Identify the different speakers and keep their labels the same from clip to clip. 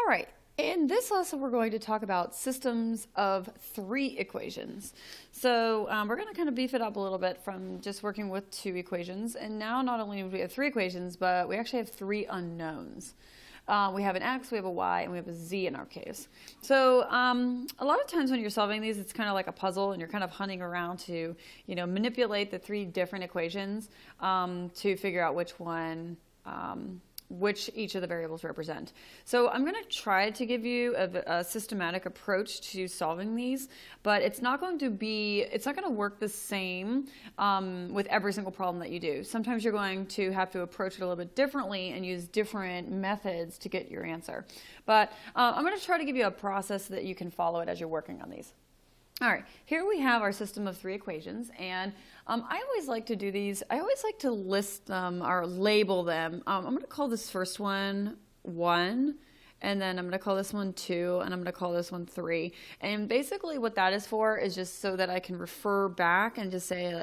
Speaker 1: All right, in this lesson we're going to talk about systems of three equations. So we're going to kind of beef it up a little bit from just working with two equations. And now not only do we have three equations, but we actually have three unknowns. We have an x, we have a y, and we have a z in our case. So a lot of times when you're solving these, it's kind of like a puzzle, and you're kind of hunting around to, manipulate the three different equations to figure out which each of the variables represent. So I'm going to try to give you a systematic approach to solving these, but it's not going to work the same with every single problem that you do. Sometimes you're going to have to approach it a little bit differently and use different methods to get your answer. But I'm going to try to give you a process so that you can follow it as you're working on these. All right, here we have our system of three equations, and I always like to do these. I always like to list them or label them. I'm going to call this first one 1, and then I'm going to call this one 2, and I'm going to call this one 3. And basically what that is for is just so that I can refer back and just say,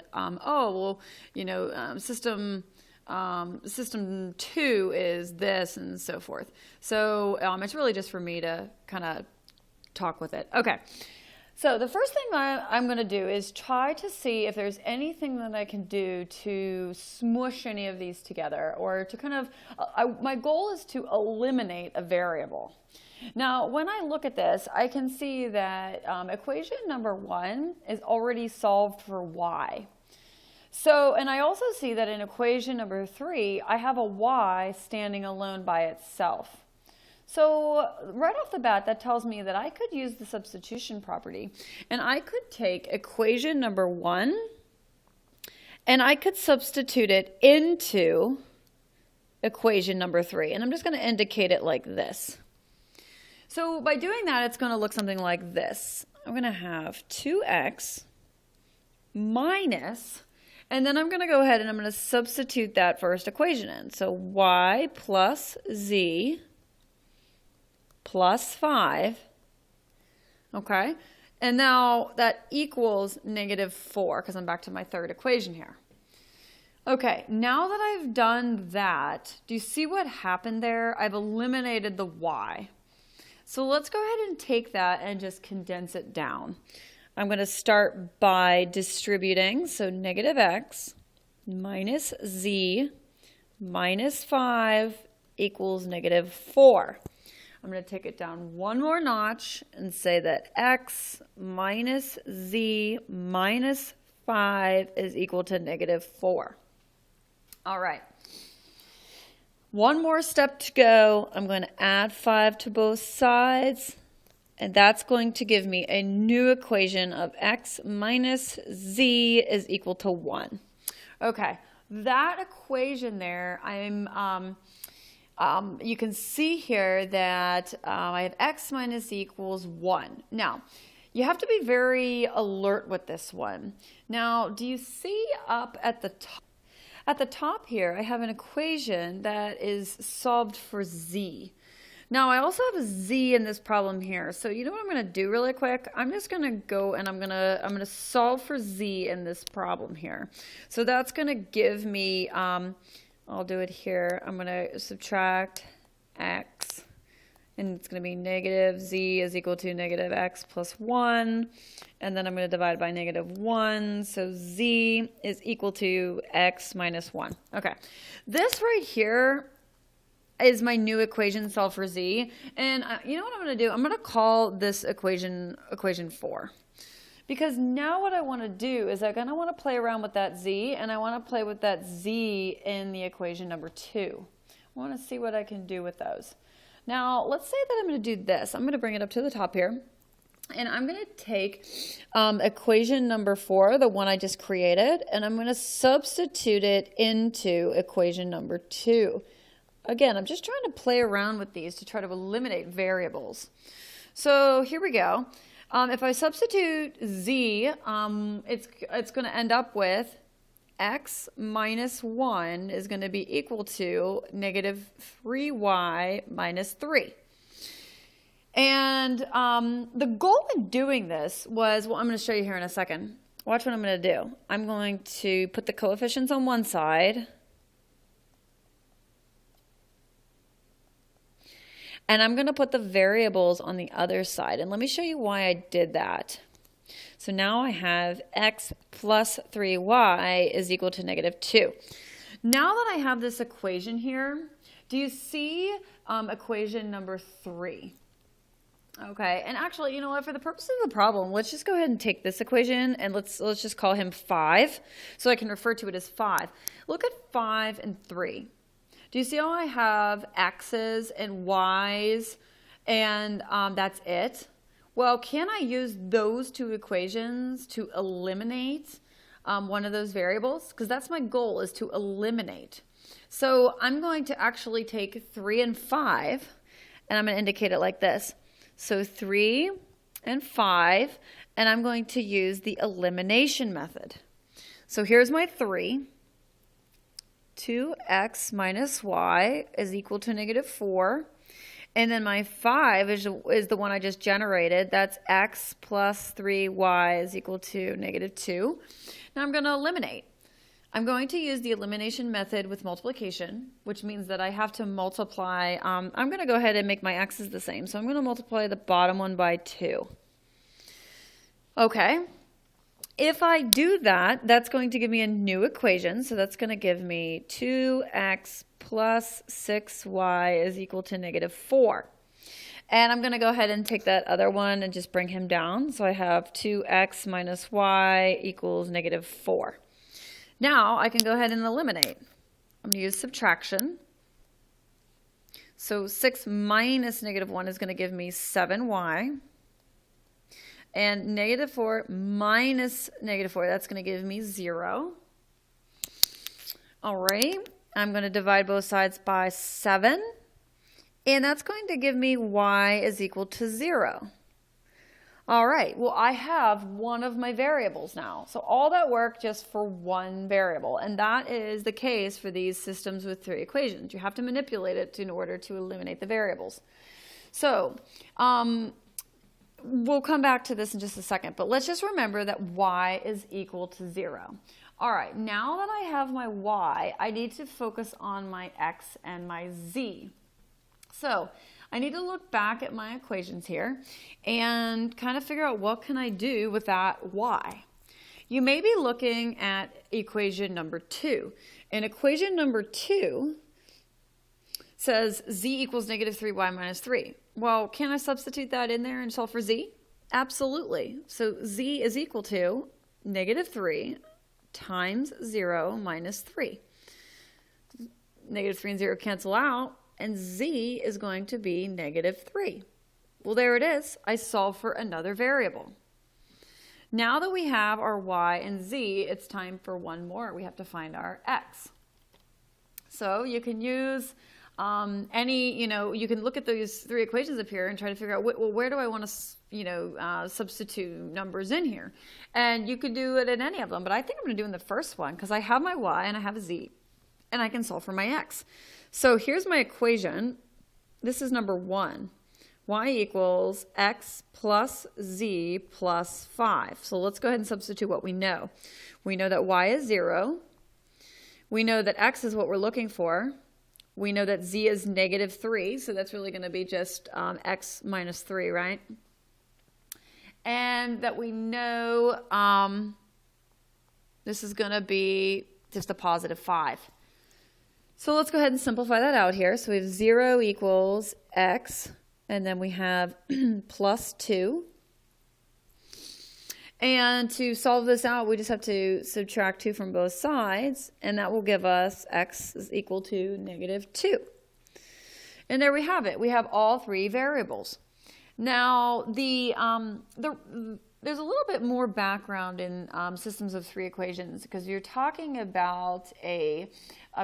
Speaker 1: system 2 is this, and so forth. So it's really just for me to kind of talk with it. Okay. So the first thing that I'm going to do is try to see if there's anything that I can do to smush any of these together, or to kind of, my goal is to eliminate a variable. Now, when I look at this, I can see that equation number 1 is already solved for y. So, and I also see that in equation number 3, I have a y standing alone by itself. So right off the bat, that tells me that I could use the substitution property, and I could take equation number 1 and I could substitute it into equation number 3. And I'm just going to indicate it like this. So by doing that, it's going to look something like this. I'm going to have 2x minus, and then I'm going to go ahead and I'm going to substitute that first equation in. So y plus z plus 5, okay? And now that equals -4, because I'm back to my third equation here. Okay, now that I've done that, do you see what happened there? I've eliminated the y. So let's go ahead and take that and just condense it down. I'm going to start by distributing, so -x minus z minus 5 equals -4. I'm going to take it down one more notch and say that x minus z minus 5 is equal to -4. All right. One more step to go. I'm going to add 5 to both sides, and that's going to give me a new equation of x minus z is equal to 1. Okay, that equation there, you can see here that I have x minus z equals 1. Now, you have to be very alert with this one. Now, do you see up at the top? At the top here, I have an equation that is solved for z. Now, I also have a z in this problem here. So you know what I'm going to do really quick? I'm just going to go and I'm going to solve for z in this problem here. So that's going to give me I'll do it here. I'm going to subtract x, and it's going to be -z is equal to -x plus 1, and then I'm going to divide by -1, so z is equal to x minus 1. Okay, this right here is my new equation solved for z, and you know what I'm going to do? I'm going to call this equation 4. Because now what I want to do is I want to play around with that z, and I want to play with that z in the equation number 2. I want to see what I can do with those. Now, let's say that I'm going to do this. I'm going to bring it up to the top here, and I'm going to take equation number 4, the one I just created, and I'm going to substitute it into equation number 2. Again, I'm just trying to play around with these to try to eliminate variables. So here we go. If I substitute z, it's going to end up with x minus 1 is going to be equal to -3y minus 3. And the goal in doing this was, well, I'm going to show you here in a second. Watch what I'm going to do. I'm going to put the coefficients on one side. And I'm going to put the variables on the other side. And let me show you why I did that. So now I have x plus 3y is equal to negative 2. Now that I have this equation here, do you see equation number 3? Okay, and actually, you know what, for the purpose of the problem, let's just go ahead and take this equation and let's just call him 5, so I can refer to it as 5. Look at 5 and 3. Do you see how I have x's and y's and that's it? Well, can I use those two equations to eliminate one of those variables? Because that's my goal, is to eliminate. So I'm going to actually take 3 and 5, and I'm going to indicate it like this. So 3 and 5, and I'm going to use the elimination method. So here's my 3. 2x minus y is equal to negative 4. And then my 5 is the one I just generated. That's x plus 3y is equal to negative 2. Now I'm going to eliminate. I'm going to use the elimination method with multiplication, which means that I have to multiply. I'm going to go ahead and make my x's the same. So I'm going to multiply the bottom one by 2. Okay. If I do that, that's going to give me a new equation. So that's going to give me 2x plus 6y is equal to negative 4. And I'm going to go ahead and take that other one and just bring him down. So I have 2x minus y equals negative 4. Now I can go ahead and eliminate. I'm going to use subtraction. So 6 minus negative 1 is going to give me 7y. And negative 4 minus negative 4, that's going to give me 0. All right, I'm going to divide both sides by 7. And that's going to give me y is equal to 0. All right, well, I have one of my variables now. So all that work just for one variable. And that is the case for these systems with 3 equations. You have to manipulate it in order to eliminate the variables. So, we'll come back to this in just a second, but let's just remember that y is equal to 0. All right, now that I have my y, I need to focus on my x and my z. So I need to look back at my equations here and kind of figure out what can I do with that y. You may be looking at equation number 2. And equation number 2 says z equals negative 3y minus 3. Well, can I substitute that in there and solve for z? Absolutely. So z is equal to negative 3 times 0 minus 3. Negative 3 and 0 cancel out, and z is going to be negative 3. Well, there it is. I solve for another variable. Now that we have our y and z, it's time for one more. We have to find our x. So you can use you can look at those 3 equations up here and try to figure out, well, where do I want to, substitute numbers in here? And you could do it in any of them, but I think I'm going to do in the first one because I have my y and I have a z, and I can solve for my x. So here's my equation. This is number 1. Y equals x plus z plus 5. So let's go ahead and substitute what we know. We know that y is 0. We know that x is what we're looking for. We know that z is negative 3, so that's really going to be just x minus 3, right? And that we know this is going to be just a positive 5. So let's go ahead and simplify that out here. So we have 0 equals x, and then we have plus 2. And to solve this out, we just have to subtract 2 from both sides, and that will give us x is equal to negative 2. And there we have it. We have all 3 variables. Now, there's a little bit more background in systems of 3 equations because you're talking about a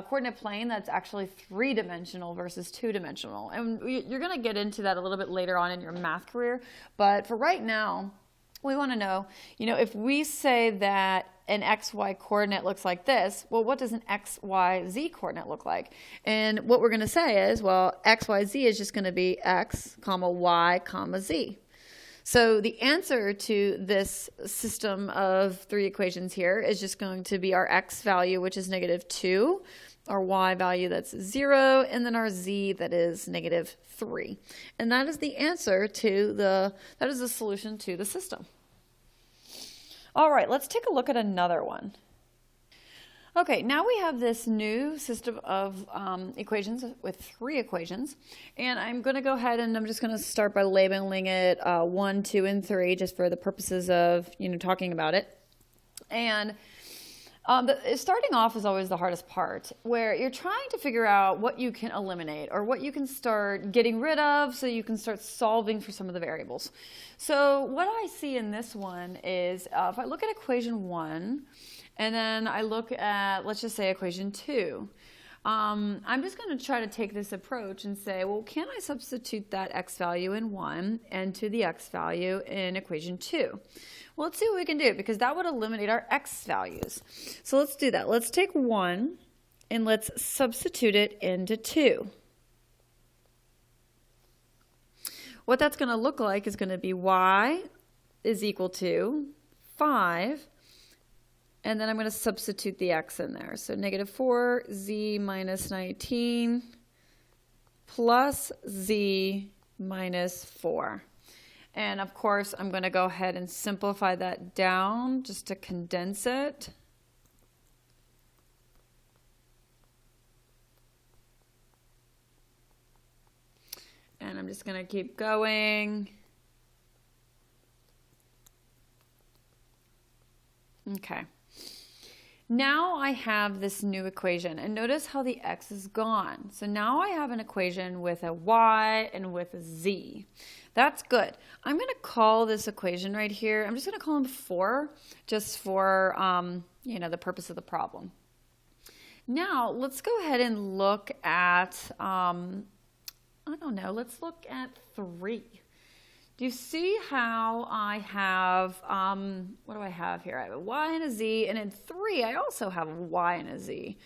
Speaker 1: coordinate plane that's actually 3-dimensional versus 2-dimensional. And you're going to get into that a little bit later on in your math career. But for right now, we want to know, if we say that an xy coordinate looks like this, well, what does an xyz coordinate look like? And what we're going to say is, well, xyz is just going to be x, comma, y, comma, z. So the answer to this system of 3 equations here is just going to be our x value, which is negative 2, our y value that's 0, and then our z that is -3. And that is the answer to that is the solution to the system. All right, let's take a look at another one. Okay, now we have this new system of equations with 3 equations, and I'm going to go ahead and I'm just going to start by labeling it 1, 2, and 3 just for the purposes of talking about it. And starting off is always the hardest part, where you're trying to figure out what you can eliminate or what you can start getting rid of so you can start solving for some of the variables. So what I see in this one is if I look at equation 1 and then I look at, let's just say, equation 2, I'm just going to try to take this approach and say, well, can I substitute that x value in 1 into the x value in equation 2? Well, let's see what we can do, because that would eliminate our x values. So let's do that. Let's take 1 and let's substitute it into 2. What that's going to look like is going to be y is equal to 5. And then I'm going to substitute the x in there. So -4z minus 19 plus z minus 4. And of course, I'm going to go ahead and simplify that down just to condense it. And I'm just going to keep going. Okay. Now I have this new equation, and notice how the x is gone. So now I have an equation with a y and with a z. That's good. I'm going to call this equation right here, I'm just going to call him 4, just for the purpose of the problem. Now let's go ahead and look at, let's look at 3. Do you see how I have, what do I have here? I have a y and a z, and in 3 I also have a y and a z.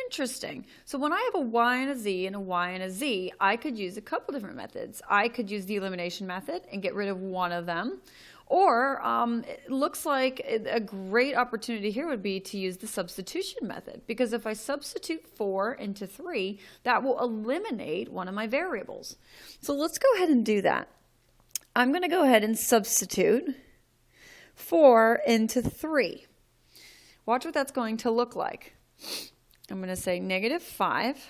Speaker 1: Interesting. So when I have a y and a z and a y and a z, I could use a couple different methods. I could use the elimination method and get rid of one of them. Or it looks like a great opportunity here would be to use the substitution method, because if I substitute 4 into 3, that will eliminate one of my variables. So let's go ahead and do that. I'm going to go ahead and substitute 4 into 3. Watch what that's going to look like. I'm going to say -5.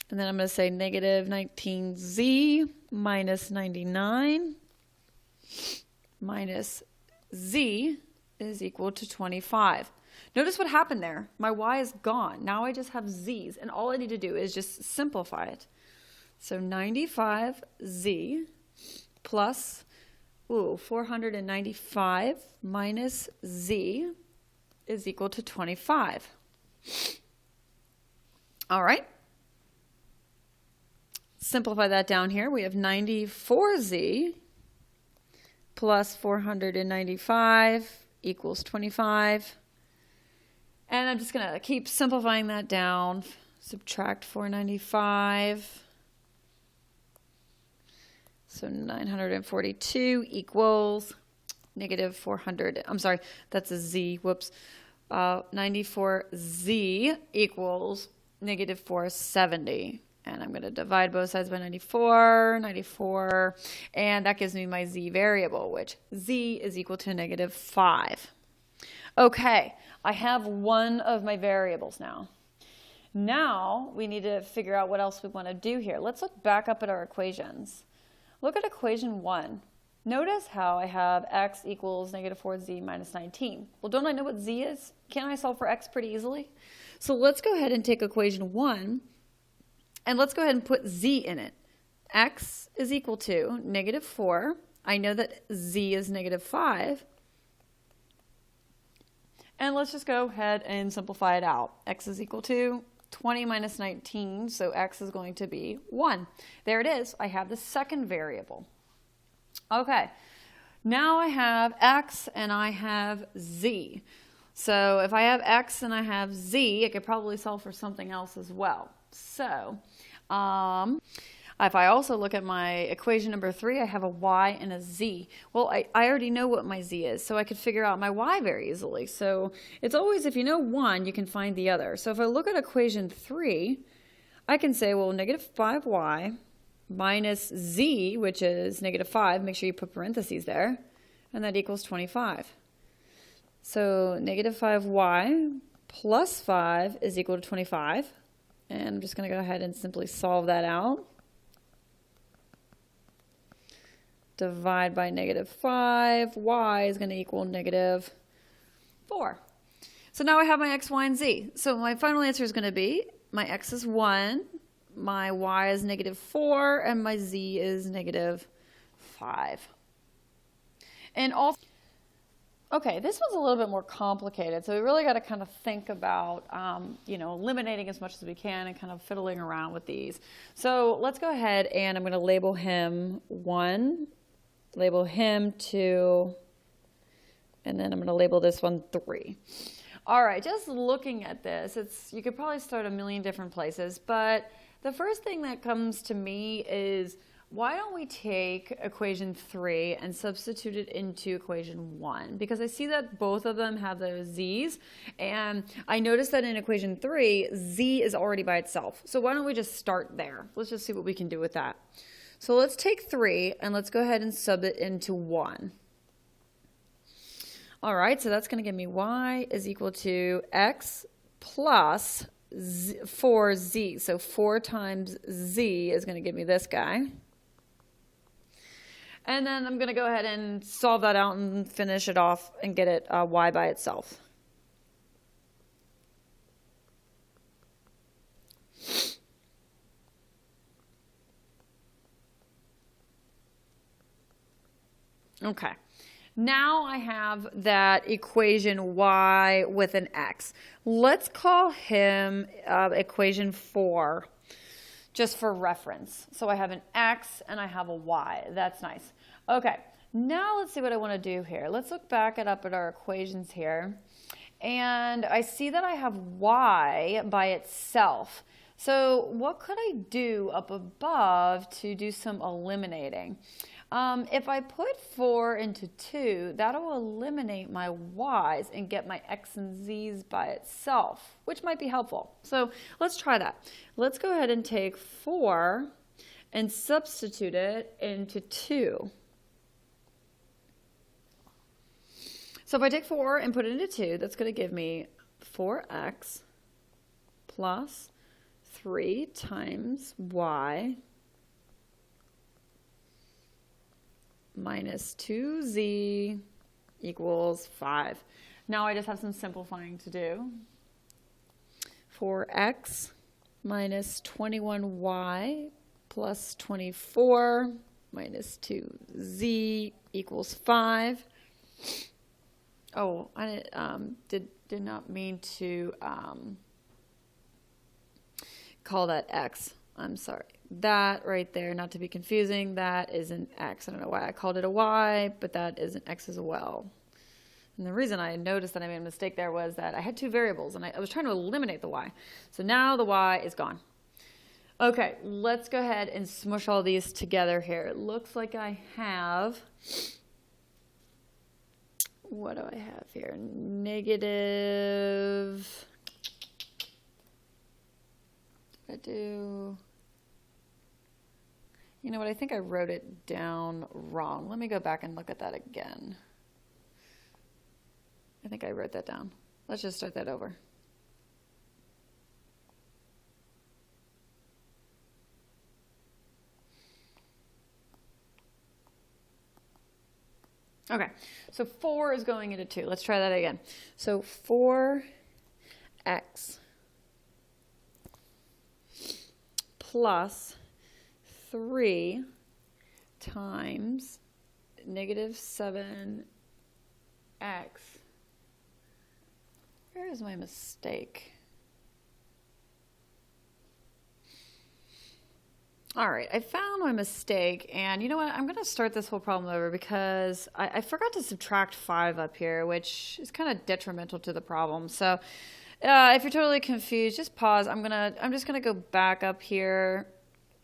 Speaker 1: And then I'm going to say -19z minus 99 minus z is equal to 25. Notice what happened there. My y is gone. Now I just have z's, and all I need to do is just simplify it. So 95z plus 495 minus z is equal to 25. All right. Simplify that down here. We have 94z plus 495 equals 25. And I'm just going to keep simplifying that down. Subtract 495. So 942 equals -400. I'm sorry, that's a z. Whoops. 94z equals -470. And I'm going to divide both sides by 94, and that gives me my z variable, which z is equal to -5. Okay, I have one of my variables now. Now we need to figure out what else we want to do here. Let's look back up at our equations. Look at equation 1. Notice how I have x equals -4z minus 19. Well, don't I know what z is? Can't I solve for x pretty easily? So let's go ahead and take equation 1, and let's go ahead and put z in it. X is equal to -4. I know that z is -5. And let's just go ahead and simplify it out. X is equal to 20 minus 19, so x is going to be 1. There it is. I have the second variable. Okay, now I have x and I have z. So if I have x and I have z, I could probably solve for something else as well. So If I also look at my equation number 3, I have a y and a z. Well, I already know what my z is, so I could figure out my y very easily. So it's always, if you know one, you can find the other. So if I look at equation 3, I can say, well, negative 5y minus z, which is negative 5, make sure you put parentheses there, and that equals 25. So negative 5y plus 5 is equal to 25. And I'm just going to go ahead and simply solve that out. Divide by negative 5. Y is going to equal negative 4. So now I have my x, y, and z. So my final answer is going to be my x is 1, my y is negative 4, and my z is negative 5. And also, okay, this was a little bit more complicated, so we really got to kind of think about, eliminating as much as we can and kind of fiddling around with these. So let's go ahead and I'm going to label him 1, label him 2, and then I'm going to label this one 3. All right, just looking at this, you could probably start a million different places, but the first thing that comes to me is, why don't we take equation 3 and substitute it into equation 1? Because I see that both of them have those z's, and I noticed that in equation 3, z is already by itself. So why don't we just start there? Let's just see what we can do with that. So let's take 3 and let's go ahead and sub it into 1. All right, so that's going to give me y is equal to x plus 4z. So 4 times z is going to give me this guy. And then I'm going to go ahead and solve that out and finish it off and get it y by itself. Okay. Now I have that equation y with an x. Let's call him equation 4. Just for reference. So I have an x and I have a y. That's nice. Okay, now let's see what I want to do here. Let's look back up at our equations here. And I see that I have y by itself. So what could I do up above to do some eliminating? If I put 4 into 2, that'll eliminate my y's and get my x and z's by itself, which might be helpful. So let's try that. Let's go ahead and take 4 and substitute it into 2. So if I take 4 and put it into 2, that's going to give me 4x plus 3 times y minus 2z equals 5. Now I just have some simplifying to do. 4x minus 21y plus 24 minus 2z equals 5. Oh, I did not mean to call that x. I'm sorry. That right there, not to be confusing, that is an x. I don't know why I called it a y, but that is an x as well. And the reason I noticed that I made a mistake there was that I had 2 variables, and I was trying to eliminate the y. So now the y is gone. Okay, let's go ahead and smush all these together here. It looks like I have, what do I have here? Negative, did I do... You know what, I think I wrote it down wrong. Let me go back and look at that again. I think I wrote that down. Let's just start that over. Okay, so 4 is going into 2. Let's try that again. So 4x plus 3 times negative 7x. Where is my mistake? All right, I found my mistake, and you know what? I'm going to start this whole problem over because I forgot to subtract 5 up here, which is kind of detrimental to the problem. So if you're totally confused, just pause. I'm just going to go back up here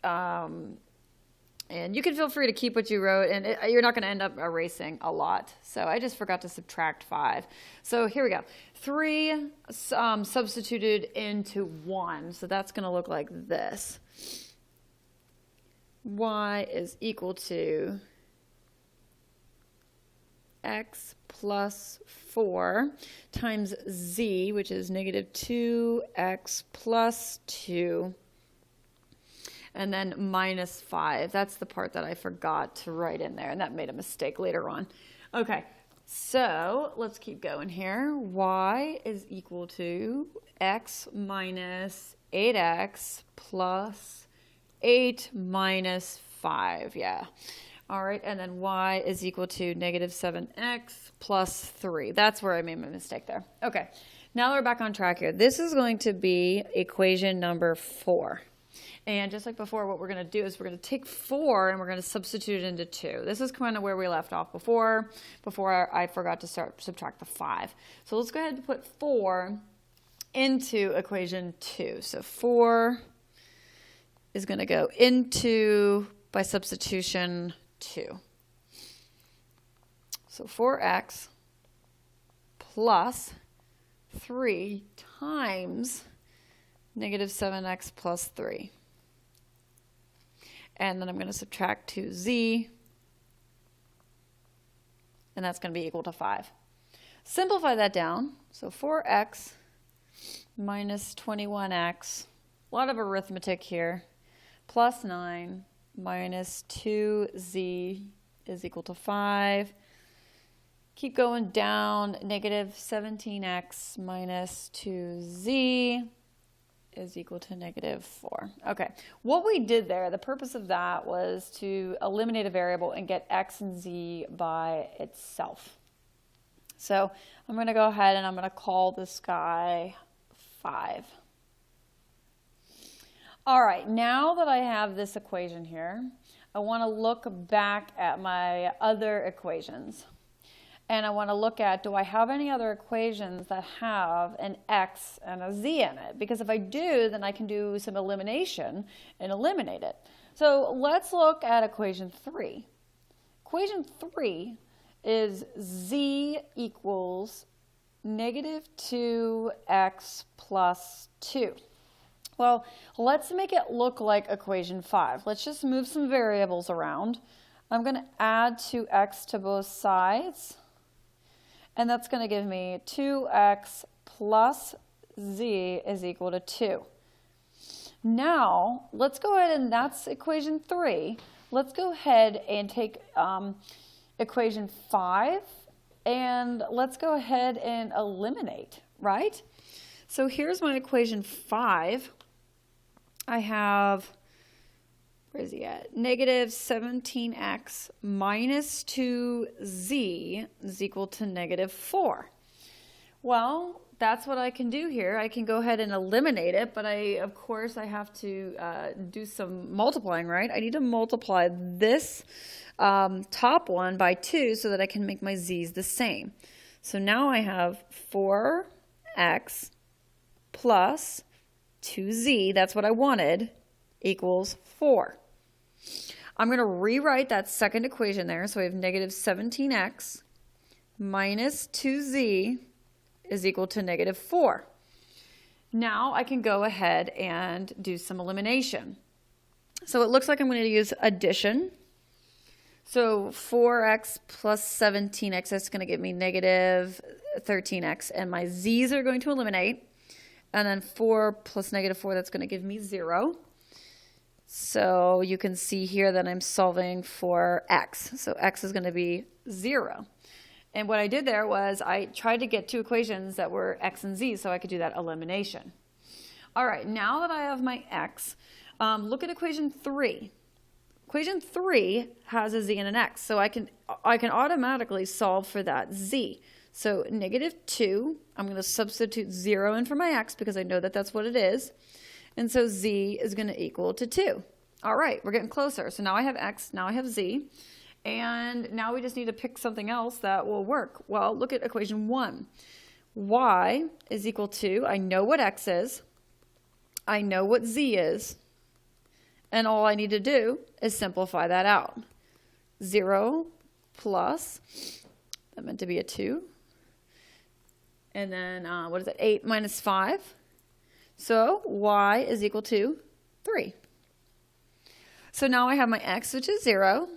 Speaker 1: And you can feel free to keep what you wrote, and you're not going to end up erasing a lot. So I just forgot to subtract 5. So here we go. 3 substituted into 1. So that's going to look like this. Y is equal to x plus 4 times z, which is negative 2x plus 2. And then minus 5. That's the part that I forgot to write in there, and that made a mistake later on. Okay, so let's keep going here. Y is equal to x minus 8x plus 8 minus 5. Yeah. All right, and then y is equal to negative 7x plus 3. That's where I made my mistake there. Okay, now we're back on track here. This is going to be equation number 4. And just like before, what we're going to do is we're going to take 4 and we're going to substitute it into 2. This is kind of where we left off before I forgot to subtract the 5. So let's go ahead and put 4 into equation 2. So 4 is going to go into, by substitution, 2. So 4x plus 3 times negative 7x plus 3. And then I'm going to subtract 2z, and that's going to be equal to 5. Simplify that down. So 4x minus 21x, a lot of arithmetic here, plus 9 minus 2z is equal to 5. Keep going down, negative 17x minus 2z is equal to negative 4. Okay, what we did there, the purpose of that was to eliminate a variable and get x and z by itself. So I'm going to go ahead and I'm going to call this guy 5. All right, now that I have this equation here, I want to look back at my other equations. And I want to look at, do I have any other equations that have an x and a z in it? Because if I do, then I can do some elimination and eliminate it. So let's look at equation 3. Equation 3 is z equals negative 2x plus 2. Well, let's make it look like equation 5. Let's just move some variables around. I'm going to add 2x to both sides. And that's going to give me 2x plus z is equal to 2. Now, let's go ahead and that's equation 3. Let's go ahead and take equation 5 and let's go ahead and eliminate, right? So here's my equation 5. I have, where is he at? Negative 17x minus 2z is equal to negative 4. Well, that's what I can do here. I can go ahead and eliminate it, but of course, I have to do some multiplying, right? I need to multiply this top one by 2 so that I can make my z's the same. So now I have 4x plus 2z, that's what I wanted, equals 4. I'm going to rewrite that second equation there. So we have negative 17x minus 2z is equal to negative 4. Now I can go ahead and do some elimination. So it looks like I'm going to use addition. So 4x plus 17x, that's going to give me negative 13x. And my z's are going to eliminate. And then 4 plus negative 4, that's going to give me 0. So you can see here that I'm solving for x. So x is going to be 0. And what I did there was I tried to get two equations that were x and z so I could do that elimination. All right, now that I have my x, look at equation 3. Equation 3 has a z and an x, so I can automatically solve for that z. So negative 2, I'm going to substitute 0 in for my x because I know that that's what it is. And so z is going to equal to 2. All right, we're getting closer. So now I have x, now I have z. And now we just need to pick something else that will work. Well, look at equation 1. Y is equal to, I know what x is, I know what z is, And all I need to do is simplify that out. 0 plus, that meant to be a 2. And then, what is it? 8 minus 5. So y is equal to 3. So now I have my x, which is 0.